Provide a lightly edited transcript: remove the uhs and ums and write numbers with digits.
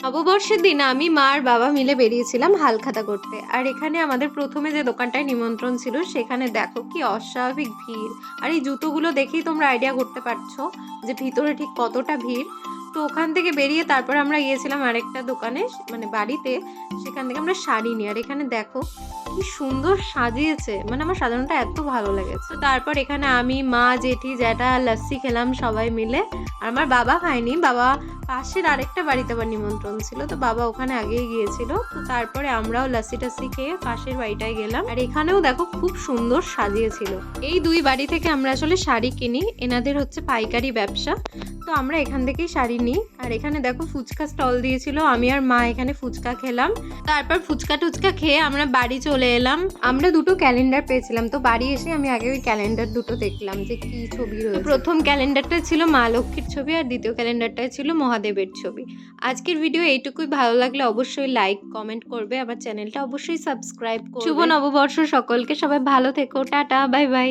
নববর্ষের দিন আমি মা আর বাবা মিলে বেরিয়েছিলাম হালখাতা করতে। আর এখানে আমাদের প্রথমে যে দোকানটায় নিমন্ত্রণ ছিল সেখানে দেখো কি অস্বাভাবিক ভিড়। আর এই জুতোগুলো দেখেই তোমরা আইডিয়া করতে পারছো যে ভিতরে ঠিক কতটা ভিড়। তো ওখান থেকে বেরিয়ে তারপর আমরা গিয়েছিলাম আরেকটা দোকানে, মানে বাড়িতে। সেখান থেকে আমরা শাড়ি নিই। আর এখানে দেখো কি সুন্দর সাজিয়েছে, মানে আমার সাজানোটা এত ভালো লেগেছে। তো তারপর এখানে আমি, মা, জেঠি, জ্যাঠা লস্যি খেলাম সবাই মিলে। আর আমার বাবা খায়নি, বাবা পাশের আরেকটা বাড়িতে আবার নিমন্ত্রণ ছিল, তো বাবা ওখানে আগেই গিয়েছিল। তো তারপরে আমরাও লস্যি টাস্যি খেয়ে পাশের বাড়িটায় গেলাম। আর এখানেও দেখো খুব সুন্দর সাজিয়েছিল। এই দুই বাড়ি থেকে আমরা আসলে শাড়ি কিনি, এনাদের হচ্ছে পাইকারি ব্যবসা। তো আমরা এখান থেকেই শাড়ি নিই। আর এখানে দেখো ফুচকা স্টল দিয়েছিল, আমি আর মা এখানে ফুচকা খেলাম। তারপর ফুচকা টুচকা খেয়ে আমরা বাড়ি চলে এলাম। আমরা দুটো ক্যালেন্ডার পেয়েছিলাম, তো বাড়ি এসে আমি আগে ওই ক্যালেন্ডার দুটো দেখলাম যে কি ছবি রয়েছে। প্রথম ক্যালেন্ডারটা ছিল মা লক্ষ্মীর ছবি, আর দ্বিতীয় ক্যালেন্ডারটা ছিল মহাদেবের ছবি। আজকের ভিডিও এইটুকুই, ভালো লাগলে অবশ্যই লাইক কমেন্ট করবে, আমার চ্যানেলটা অবশ্যই সাবস্ক্রাইব করবে। শুভ নববর্ষ সকলকে, সবাই ভালো থেকো, টাটা, বাই বাই।